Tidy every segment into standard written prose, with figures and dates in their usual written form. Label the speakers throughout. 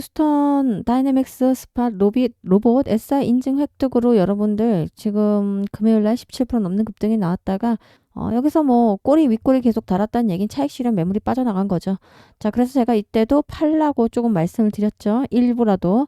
Speaker 1: 스턴 다이내믹스 스팟 로봇 SI 인증 획득으로 여러분들 지금 금요일날 17% 넘는 급등이 나왔다가 여기서 뭐 꼬리 윗꼬리 계속 달았다는 얘기는 차익 실현 매물이 빠져나간 거죠. 자, 그래서 제가 이때도 팔라고 조금 말씀을 드렸죠. 일부라도.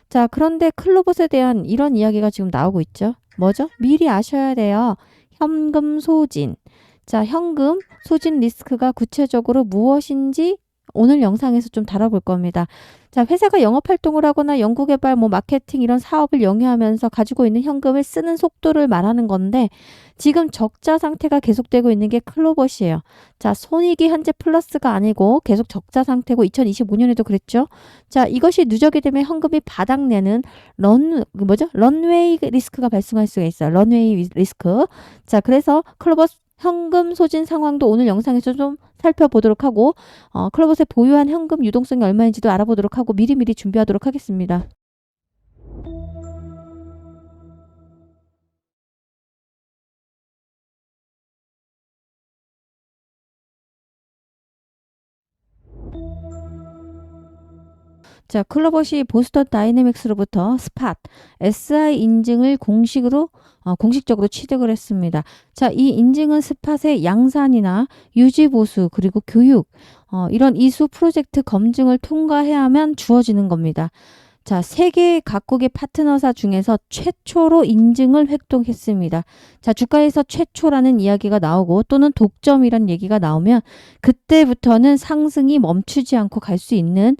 Speaker 1: 자, 그런데 클로봇에 대한 이런 이야기가 지금 나오고 있죠. 뭐죠? 미리 아셔야 돼요. 현금 소진. 자, 현금 소진 리스크가 구체적으로 무엇인지 오늘 영상에서 좀 다뤄볼 겁니다. 자, 회사가 영업활동을 하거나 연구개발, 마케팅 이런 사업을 영위하면서 가지고 있는 현금을 쓰는 속도를 말하는 건데 지금 적자 상태가 계속되고 있는 게 클로봇이에요. 자, 손익이 현재 플러스가 아니고 계속 적자 상태고 2025년에도 그랬죠. 자, 이것이 누적이 되면 현금이 바닥내는 런웨이 리스크가 발생할 수가 있어요. 런웨이 리스크. 자, 그래서 클로봇 현금 소진 상황도 오늘 영상에서 좀 살펴보도록 하고 클로봇의 보유한 현금 유동성이 얼마인지도 알아보도록 하고 미리미리 준비하도록 하겠습니다. 자, 클로봇이 보스턴 다이내믹스로부터 스팟, SI 인증을 공식적으로 취득을 했습니다. 자, 이 인증은 스팟의 양산이나 유지보수 그리고 교육 이런 이수 프로젝트 검증을 통과해야만 주어지는 겁니다. 자, 세계 각국의 파트너사 중에서 최초로 인증을 획득했습니다. 자, 주가에서 최초라는 이야기가 나오고 또는 독점이란 얘기가 나오면 그때부터는 상승이 멈추지 않고 갈 수 있는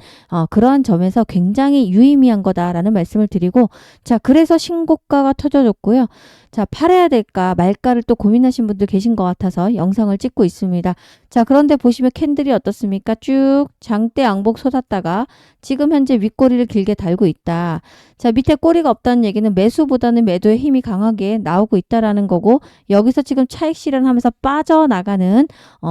Speaker 1: 그러한 점에서 굉장히 유의미한 거다라는 말씀을 드리고 자, 그래서 신고가가 터져줬고요. 자, 팔아야 될까 말까를 또 고민하신 분들 계신 것 같아서 영상을 찍고 있습니다. 자, 그런데 보시면 캔들이 어떻습니까? 쭉 장대 양복 솟았다가 지금 현재 윗꼬리를 길게 달고 있다. 자, 밑에 꼬리가 없다는 얘기는 매수보다는 매도의 힘이 강하게 나오고 있다라는 거고 여기서 지금 차익 실현하면서 빠져나가는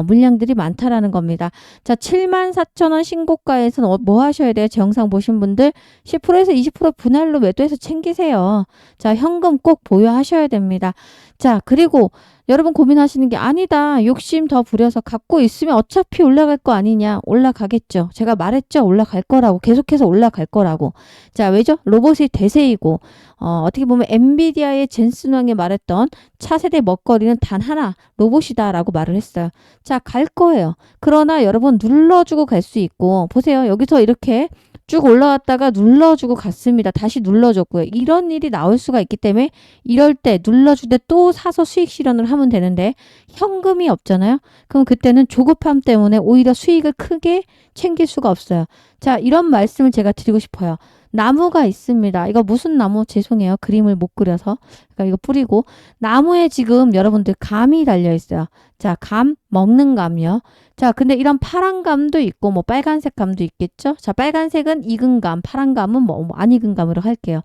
Speaker 1: 물량들이 많다라는 겁니다. 자, 74,000원 신고가에서는 뭐 하셔야 돼요? 제 영상 보신 분들 10%에서 20% 분할로 매도해서 챙기세요. 자, 현금 꼭 보유하셔야 됩니다. 자, 그리고 여러분 고민하시는 게 아니다. 욕심 더 부려서 갖고 있으면 어차피 올라갈 거 아니냐. 올라가겠죠. 제가 말했죠. 올라갈 거라고. 계속해서 올라갈 거라고. 자, 왜죠? 로봇이 대세이고 어떻게 보면 엔비디아의 젠슨 왕이 말했던 차세대 먹거리는 단 하나 로봇이다라고 말을 했어요. 자, 갈 거예요. 그러나 여러분 눌러주고 갈 수 있고 보세요. 여기서 이렇게 쭉 올라왔다가 눌러주고 갔습니다. 다시 눌러줬고요. 이런 일이 나올 수가 있기 때문에 이럴 때 눌러줄 때 또 사서 수익 실현을 하면 되는데 현금이 없잖아요. 그럼 그때는 조급함 때문에 오히려 수익을 크게 챙길 수가 없어요. 자, 이런 말씀을 제가 드리고 싶어요. 나무가 있습니다. 이거 무슨 나무? 죄송해요. 그림을 못 그려서. 그러니까 이거 뿌리고 나무에 지금 여러분들 감이 달려 있어요. 자, 감 먹는 감이요. 자, 근데 이런 파란 감도 있고 빨간색 감도 있겠죠? 자, 빨간색은 익은 감, 파란 감은 안 익은 감으로 할게요.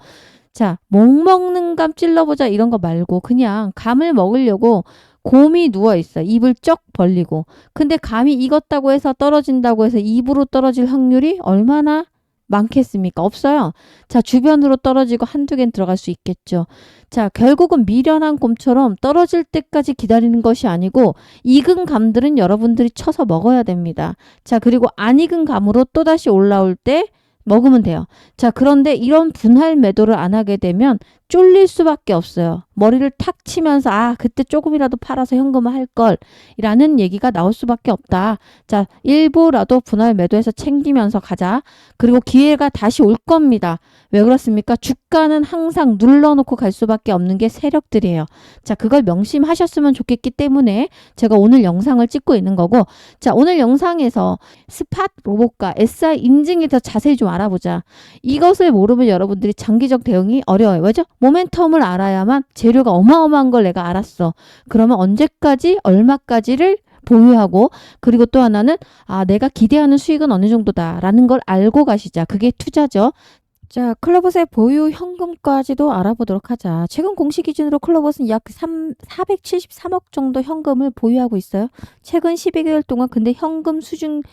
Speaker 1: 자, 목 먹는 감 찔러보자 이런 거 말고 그냥 감을 먹으려고 곰이 누워 있어. 입을 쩍 벌리고. 근데 감이 익었다고 해서 떨어진다고 해서 입으로 떨어질 확률이 얼마나 많겠습니까? 없어요. 자, 주변으로 떨어지고 한두 개는 들어갈 수 있겠죠. 자, 결국은 미련한 곰처럼 떨어질 때까지 기다리는 것이 아니고 익은 감들은 여러분들이 쳐서 먹어야 됩니다. 자, 그리고 안 익은 감으로 또다시 올라올 때 먹으면 돼요. 자, 그런데 이런 분할 매도를 안 하게 되면 쫄릴 수밖에 없어요. 머리를 탁 치면서 그때 조금이라도 팔아서 현금을 할 걸 이라는 얘기가 나올 수밖에 없다. 자, 일부라도 분할 매도해서 챙기면서 가자. 그리고 기회가 다시 올 겁니다. 왜 그렇습니까? 주가는 항상 눌러놓고 갈 수밖에 없는 게 세력들이에요. 자, 그걸 명심하셨으면 좋겠기 때문에 제가 오늘 영상을 찍고 있는 거고 자, 오늘 영상에서 스팟 로봇과 SI 인증에 더 자세히 좀 알아보자. 이것을 모르면 여러분들이 장기적 대응이 어려워요. 왜죠? 모멘텀을 알아야만 재료가 어마어마한 걸 내가 알았어. 그러면 언제까지 얼마까지를 보유하고 그리고 또 하나는 내가 기대하는 수익은 어느 정도다라는 걸 알고 가시자. 그게 투자죠. 자, 클로봇의 보유 현금까지도 알아보도록 하자. 최근 공시 기준으로 클로봇은 약 473억 정도 현금을 보유하고 있어요. 최근 12개월 동안 근데 현금 소진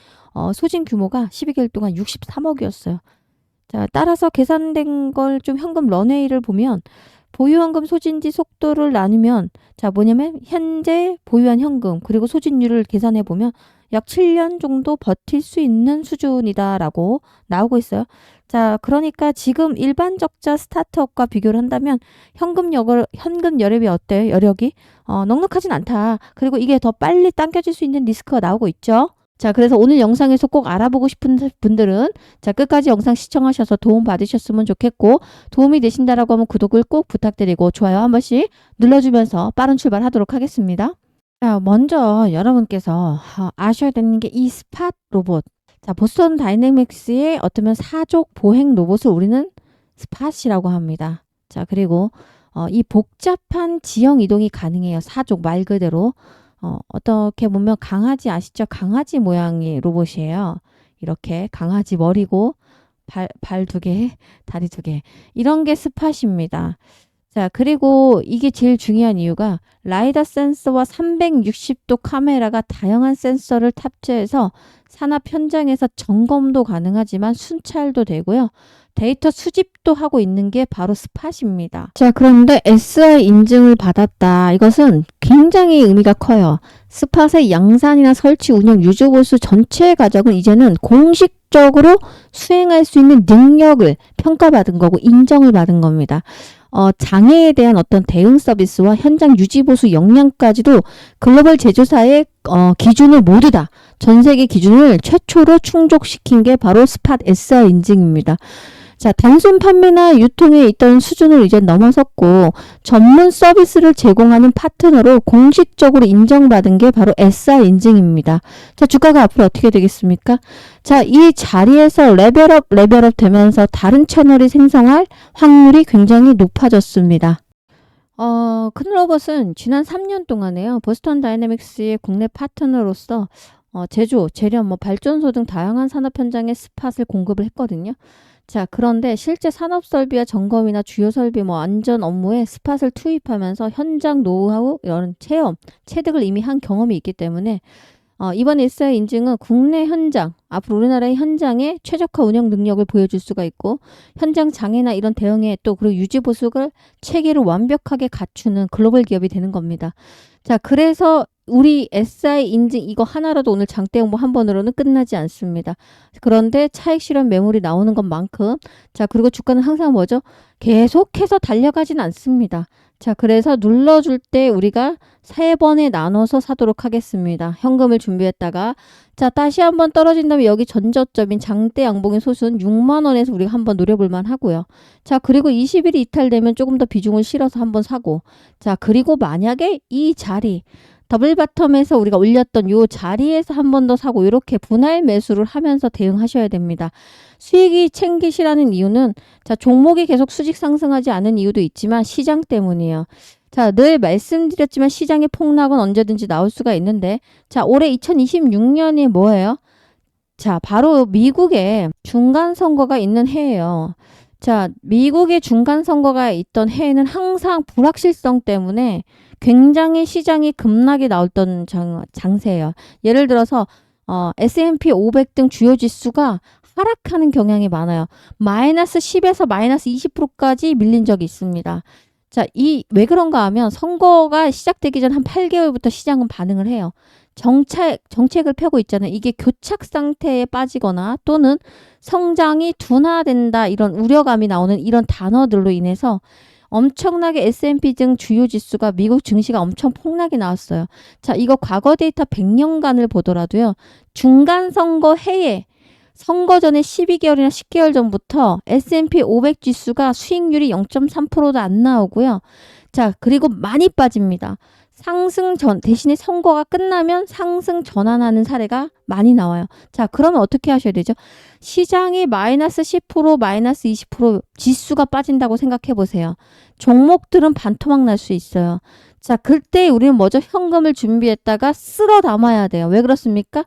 Speaker 1: 규모가 12개월 동안 63억이었어요. 자, 따라서 계산된 걸 좀 현금 런웨이를 보면 보유 현금 소진지 속도를 나누면 자, 뭐냐면 현재 보유한 현금 그리고 소진율을 계산해 보면 약 7년 정도 버틸 수 있는 수준이다라고 나오고 있어요. 자, 그러니까 지금 일반 적자 스타트업과 비교를 한다면 현금 여력이 어때요? 여력이 넉넉하진 않다. 그리고 이게 더 빨리 당겨질 수 있는 리스크가 나오고 있죠. 자, 그래서 오늘 영상에서 꼭 알아보고 싶은 분들은 자, 끝까지 영상 시청하셔서 도움 받으셨으면 좋겠고, 도움이 되신다라고 하면 구독을 꼭 부탁드리고 좋아요 한 번씩 눌러주면서 빠른 출발하도록 하겠습니다. 자, 먼저 여러분께서 아셔야 되는 게 이 스팟 로봇. 자, 보스턴 다이내믹스의 어쩌면 사족 보행 로봇을 우리는 스팟이라고 합니다. 자, 그리고 이 복잡한 지형 이동이 가능해요. 사족 말 그대로. 어떻게 보면 강아지 아시죠? 강아지 모양의 로봇이에요. 이렇게 강아지 머리고 발 2개, 다리 2개. 이런 게 스팟입니다. 자, 그리고 이게 제일 중요한 이유가 라이다 센서와 360도 카메라가 다양한 센서를 탑재해서 산업 현장에서 점검도 가능하지만 순찰도 되고요. 데이터 수집도 하고 있는 게 바로 스팟입니다. 자, 그런데 SI 인증을 받았다. 이것은 굉장히 의미가 커요. 스팟의 양산이나 설치, 운영, 유지 보수 전체 과정을 이제는 공식적으로 수행할 수 있는 능력을 평가받은 거고 인정을 받은 겁니다. 장애에 대한 어떤 대응 서비스와 현장 유지 보수 역량까지도 글로벌 제조사의 기준을 모두 다 전 세계 기준을 최초로 충족시킨 게 바로 스팟 SI 인증입니다. 자, 단순 판매나 유통에 있던 수준을 이제 넘어섰고 전문 서비스를 제공하는 파트너로 공식적으로 인정받은 게 바로 SI 인증입니다. 자, 주가가 앞으로 어떻게 되겠습니까? 자, 이 자리에서 레벨업 되면서 다른 채널이 생성할 확률이 굉장히 높아졌습니다. 큰 로봇은 지난 3년 동안에요. 보스턴 다이내믹스의 국내 파트너로서 제조, 재련, 발전소 등 다양한 산업 현장에 스팟을 공급을 했거든요. 자, 그런데 실제 산업 설비와 점검이나 주요 설비 안전 업무에 스팟을 투입하면서 현장 노하우, 이런 체험, 체득을 이미 한 경험이 있기 때문에 이번 SI 인증은 국내 현장, 앞으로 우리나라의 현장의 최적화 운영 능력을 보여줄 수가 있고 현장 장애나 이런 대응에 또 그리고 유지 보수를 체계를 완벽하게 갖추는 글로벌 기업이 되는 겁니다. 자, 그래서 우리 SI 인증 이거 하나라도 오늘 장대 홍보 한 번으로는 끝나지 않습니다. 그런데 차익 실현 매물이 나오는 것만큼 자, 그리고 주가는 항상 뭐죠? 계속해서 달려가진 않습니다. 자, 그래서 눌러줄 때 우리가 3번에 나눠서 사도록 하겠습니다. 현금을 준비했다가 자, 다시 한번 떨어진다면 여기 전저점인 장대 양봉의 소수는 6만 원에서 우리가 한번 노려볼 만 하고요. 자, 그리고 20일이 이탈되면 조금 더 비중을 실어서 한번 사고 자, 그리고 만약에 이 자리 더블 바텀에서 우리가 올렸던 요 자리에서 한 번 더 사고 이렇게 분할 매수를 하면서 대응하셔야 됩니다. 수익이 챙기시라는 이유는 자, 종목이 계속 수직 상승하지 않은 이유도 있지만 시장 때문이에요. 자, 늘 말씀드렸지만 시장의 폭락은 언제든지 나올 수가 있는데 자, 올해 2026년이 뭐예요? 자, 바로 미국에 중간선거가 있는 해예요. 자, 미국의 중간선거가 있던 해에는 항상 불확실성 때문에 굉장히 시장이 급락이 나왔던 장세예요. 예를 들어서 S&P 500 등 주요 지수가 하락하는 경향이 많아요. 마이너스 10에서 마이너스 20%까지 밀린 적이 있습니다. 자, 왜 그런가 하면 선거가 시작되기 전 한 8개월부터 시장은 반응을 해요. 정책을 펴고 있잖아요. 이게 교착 상태에 빠지거나 또는 성장이 둔화된다 이런 우려감이 나오는 이런 단어들로 인해서 엄청나게 S&P 등 주요 지수가 미국 증시가 엄청 폭락이 나왔어요. 자, 이거 과거 데이터 100년간을 보더라도요. 중간 선거 해에 선거 전에 12개월이나 10개월 전부터 S&P 500 지수가 수익률이 0.3%도 안 나오고요. 자, 그리고 많이 빠집니다. 상승 전 대신에 선거가 끝나면 상승 전환하는 사례가 많이 나와요. 자, 그러면 어떻게 하셔야 되죠? 시장이 마이너스 10%, 마이너스 20% 지수가 빠진다고 생각해 보세요. 종목들은 반토막 날 수 있어요. 자, 그때 우리는 뭐죠? 현금을 준비했다가 쓸어 담아야 돼요. 왜 그렇습니까?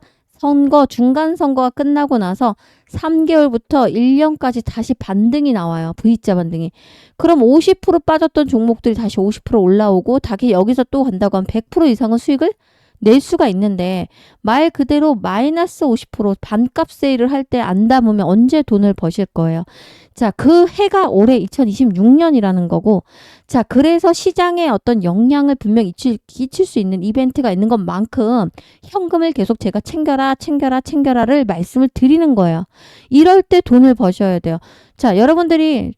Speaker 1: 중간 선거가 끝나고 나서 3개월부터 1년까지 다시 반등이 나와요. V자 반등이. 그럼 50% 빠졌던 종목들이 다시 50% 올라오고 다시 여기서 또 간다고 하면 100% 이상은 수익을 낼 수가 있는데 말 그대로 마이너스 50% 반값 세일을 할 때 안 담으면 언제 돈을 버실 거예요. 자, 그 해가 올해 2026년이라는 거고, 자, 그래서 시장에 어떤 영향을 분명히 끼칠 수 있는 이벤트가 있는 것만큼 현금을 계속 제가 챙겨라를 말씀을 드리는 거예요. 이럴 때 돈을 버셔야 돼요. 자, 여러분들이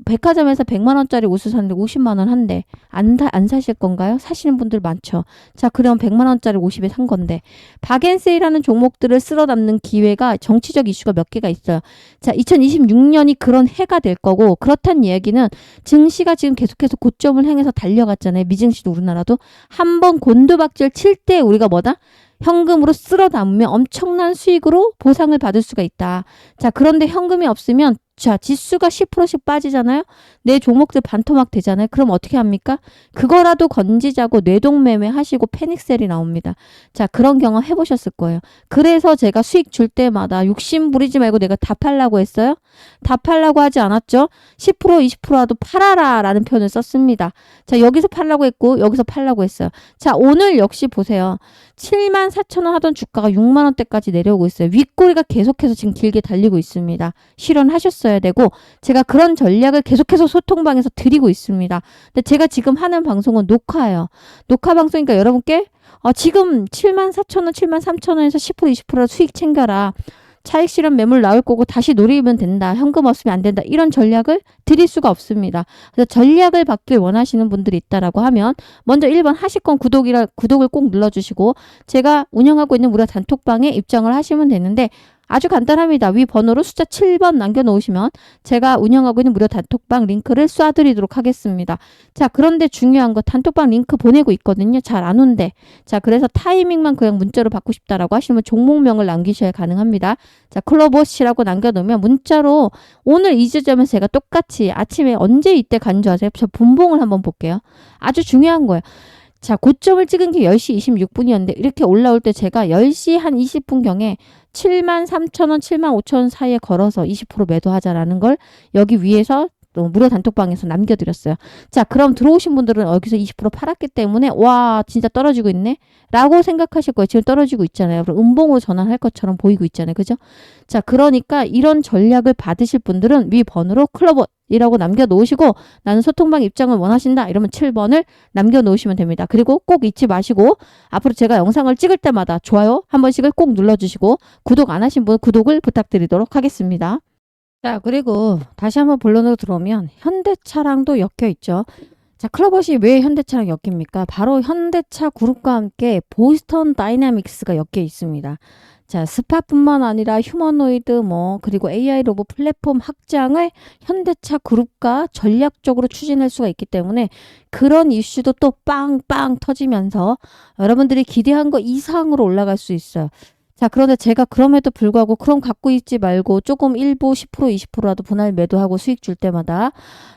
Speaker 1: 백화점에서 100만 원짜리 옷을 샀는데 50만 원 한대. 안 사실 건가요? 사시는 분들 많죠. 자, 그럼 100만 원짜리 50에 산 건데. 박앤세일하는 종목들을 쓸어 담는 기회가 정치적 이슈가 몇 개가 있어요. 자, 2026년이 그런 해가 될 거고, 그렇다는 얘기는 증시가 지금 계속해서 고점을 향해서 달려갔잖아요. 미증시도 우리나라도. 한번 곤두박질 칠 때 우리가 뭐다? 현금으로 쓸어 담으면 엄청난 수익으로 보상을 받을 수가 있다. 자, 그런데 현금이 없으면 자, 지수가 10%씩 빠지잖아요. 내 종목들 반토막 되잖아요. 그럼 어떻게 합니까? 그거라도 건지자고 뇌동매매 하시고 패닉셀이 나옵니다. 자, 그런 경험 해보셨을 거예요. 그래서 제가 수익 줄 때마다 욕심 부리지 말고 내가 다 팔라고 했어요. 다 팔라고 하지 않았죠. 10% 20%라도 팔아라 라는 표현을 썼습니다. 자, 여기서 팔라고 했고 여기서 팔라고 했어요. 자, 오늘 역시 보세요. 74,000원 하던 주가가 6만 원대까지 내려오고 있어요. 윗꼬리가 계속해서 지금 길게 달리고 있습니다. 실현하셨어야 되고 제가 그런 전략을 계속해서 소통방에서 드리고 있습니다. 근데 제가 지금 하는 방송은 녹화예요. 녹화 방송이니까 여러분께 지금 74,000원, 73,000원에서 10% 20% 수익 챙겨라. 차익 실현 매물 나올 거고 다시 노리면 된다. 현금 없으면 안 된다. 이런 전략을 드릴 수가 없습니다. 그래서 전략을 받길 원하시는 분들이 있다라고 하면 먼저 1번 하시건 구독을 꼭 눌러주시고 제가 운영하고 있는 무료 단톡방에 입장을 하시면 되는데 아주 간단합니다. 위 번호로 숫자 7번 남겨놓으시면 제가 운영하고 있는 무료 단톡방 링크를 쏴드리도록 하겠습니다. 자, 그런데 중요한 거 단톡방 링크 보내고 있거든요. 잘 안 온대. 자, 그래서 타이밍만 그냥 문자로 받고 싶다라고 하시면 종목명을 남기셔야 가능합니다. 자, 클로버시라고 남겨놓으면 문자로 오늘 이 지점에서 제가 똑같이 아침에 언제 이때 간 줄 아세요? 저 분봉을 한번 볼게요. 아주 중요한 거예요. 자, 고점을 찍은 게 10시 26분이었는데 이렇게 올라올 때 제가 10시 한 20분경에 73,000원, 75,000원 사이에 걸어서 20% 매도하자라는 걸 여기 위에서 무료 단톡방에서 남겨드렸어요. 자, 그럼 들어오신 분들은 여기서 20% 팔았기 때문에 와 진짜 떨어지고 있네 라고 생각하실 거예요. 지금 떨어지고 있잖아요. 그럼 음봉으로 전환할 것처럼 보이고 있잖아요. 그죠? 자, 그러니까 이런 전략을 받으실 분들은 위 번호로 클로버이라고 남겨놓으시고 나는 소통방 입장을 원하신다 이러면 7번을 남겨놓으시면 됩니다. 그리고 꼭 잊지 마시고 앞으로 제가 영상을 찍을 때마다 좋아요 한 번씩을 꼭 눌러주시고 구독 안 하신 분 구독을 부탁드리도록 하겠습니다. 자, 그리고 다시 한번 본론으로 들어오면 현대차랑도 엮여 있죠. 자, 클로버시 왜 현대차랑 엮입니까? 바로 현대차 그룹과 함께 보스턴 다이내믹스가 엮여 있습니다. 자, 스파뿐만 아니라 휴머노이드 그리고 AI 로봇 플랫폼 확장을 현대차 그룹과 전략적으로 추진할 수가 있기 때문에 그런 이슈도 또 빵빵 터지면서 여러분들이 기대한 거 이상으로 올라갈 수 있어요. 자, 그런데 제가 그럼에도 불구하고 그럼 갖고 있지 말고 조금 일부 10% 20%라도 분할 매도하고 수익 줄 때마다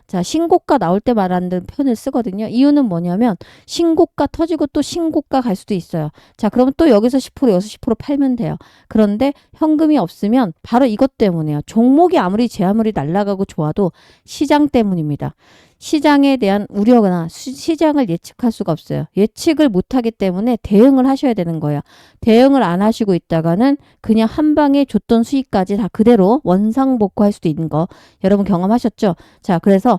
Speaker 1: 자, 신고가 나올 때 말하는 표현을 쓰거든요. 이유는 뭐냐면 신고가 터지고 또 신고가 갈 수도 있어요. 자, 그러면 또 여기서 10% 여기서 10% 팔면 돼요. 그런데 현금이 없으면 바로 이것 때문에요. 종목이 아무리 제 아무리 날아가고 좋아도 시장 때문입니다. 시장에 대한 우려나 시장을 예측할 수가 없어요. 예측을 못하기 때문에 대응을 하셔야 되는 거예요. 대응을 안 하시고 있다가는 그냥 한 방에 줬던 수익까지 다 그대로 원상복구할 수도 있는 거 여러분 경험하셨죠? 자, 그래서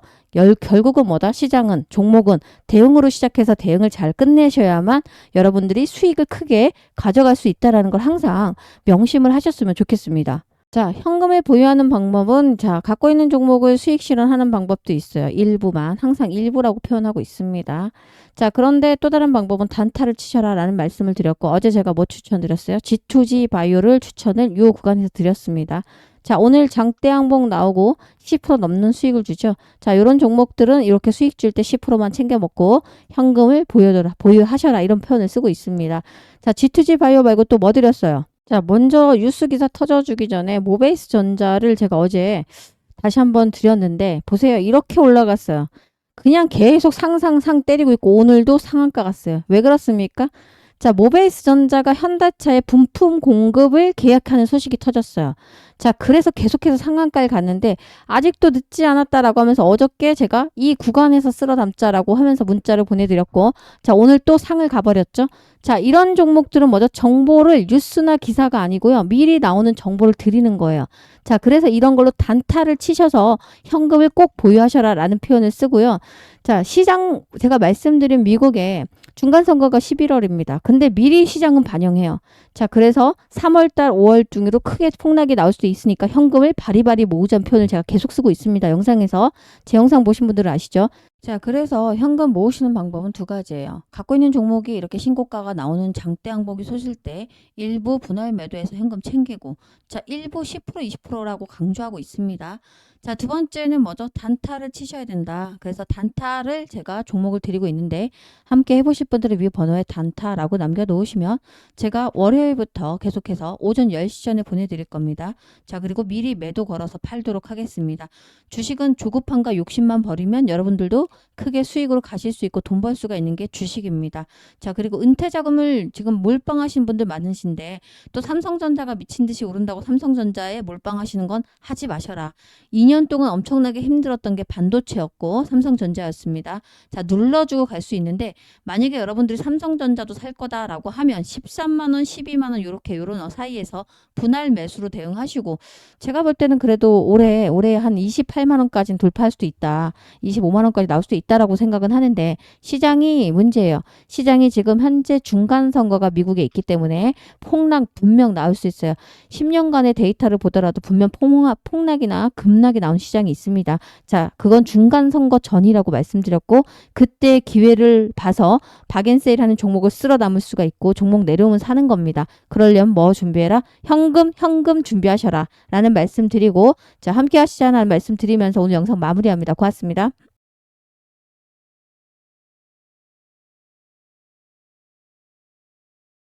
Speaker 1: 결국은 뭐다? 시장은 종목은 대응으로 시작해서 대응을 잘 끝내셔야만 여러분들이 수익을 크게 가져갈 수 있다는 걸 항상 명심을 하셨으면 좋겠습니다. 자, 현금을 보유하는 방법은 자, 갖고 있는 종목을 수익 실현하는 방법도 있어요. 일부만. 항상 일부라고 표현하고 있습니다. 자, 그런데 또 다른 방법은 단타를 치셔라 라는 말씀을 드렸고 어제 제가 뭐 추천드렸어요? G2G 바이오를 추천을 이 구간에서 드렸습니다. 자, 오늘 장대 항복 나오고 10% 넘는 수익을 주죠. 자, 이런 종목들은 이렇게 수익 줄 때 10%만 챙겨 먹고 현금을 보유하셔라 이런 표현을 쓰고 있습니다. 자, G2G 바이오 말고 또 뭐 드렸어요? 자, 먼저 뉴스 기사 터져주기 전에 모베이스 전자를 제가 어제 다시 한번 드렸는데 보세요. 이렇게 올라갔어요. 그냥 계속 상상 때리고 있고 오늘도 상한가 갔어요. 왜 그렇습니까? 자, 모베이스 전자가 현대차의 부품 공급을 계약하는 소식이 터졌어요. 자, 그래서 계속해서 상한가를 갔는데 아직도 늦지 않았다라고 하면서 어저께 제가 이 구간에서 쓸어 담자라고 하면서 문자를 보내드렸고, 자, 오늘 또 상을 가버렸죠. 자, 이런 종목들은 먼저 정보를 뉴스나 기사가 아니고요. 미리 나오는 정보를 드리는 거예요. 자, 그래서 이런 걸로 단타를 치셔서 현금을 꼭 보유하셔라 라는 표현을 쓰고요. 자, 시장 제가 말씀드린 미국에 중간선거가 11월입니다. 근데 미리 시장은 반영해요. 자, 그래서 3월달, 5월 중으로 크게 폭락이 나올 수도 있으니까 현금을 바리바리 모으자는 표현을 제가 계속 쓰고 있습니다. 영상에서. 제 영상 보신 분들은 아시죠? 자, 그래서 현금 모으시는 방법은 두 가지예요. 갖고 있는 종목이 이렇게 신고가가 나오는 장대 항목이 솟을 때 일부 분할 매도해서 현금 챙기고, 자, 일부 10%, 20%라고 강조하고 있습니다. 자, 두 번째는 먼저 단타를 치셔야 된다. 그래서 단타를 제가 종목을 드리고 있는데 함께 해보실 분들은 위 번호에 단타라고 남겨놓으시면 제가 월요일부터 계속해서 오전 10시 전에 보내드릴 겁니다. 자, 그리고 미리 매도 걸어서 팔도록 하겠습니다. 주식은 조급함과 욕심만 버리면 여러분들도 크게 수익으로 가실 수 있고 돈 벌 수가 있는 게 주식입니다. 자, 그리고 은퇴 자금을 지금 몰빵하신 분들 많으신데 또 삼성전자가 미친 듯이 오른다고 삼성전자에 몰빵하시는 건 하지 마셔라. 2년 동안 엄청나게 힘들었던 게 반도체였고 삼성전자였습니다. 자, 눌러주고 갈 수 있는데 만약에 여러분들이 삼성전자도 살 거다라고 하면 13만 원, 12만 원 요렇게 요런 사이에서 분할 매수로 대응하시고, 제가 볼 때는 그래도 올해 한 28만 원까지는 돌파할 수도 있다. 25만 원까지 나올 수도 있다라고 생각은 하는데 시장이 문제예요. 시장이 지금 현재 중간 선거가 미국에 있기 때문에 폭락 분명 나올 수 있어요. 10년간의 데이터를 보더라도 분명 폭락이나 급락이 나온 시장이 있습니다. 자, 그건 중간 선거 전이라고 말씀드렸고 그때 기회를 봐서 박앤세일하는 종목을 쓸어 담을 수가 있고 종목 내려오면 사는 겁니다. 그러려면 뭐 준비해라? 현금 준비하셔라 라는 말씀 드리고, 자, 함께 하시자는 말씀 드리면서 오늘 영상 마무리합니다. 고맙습니다.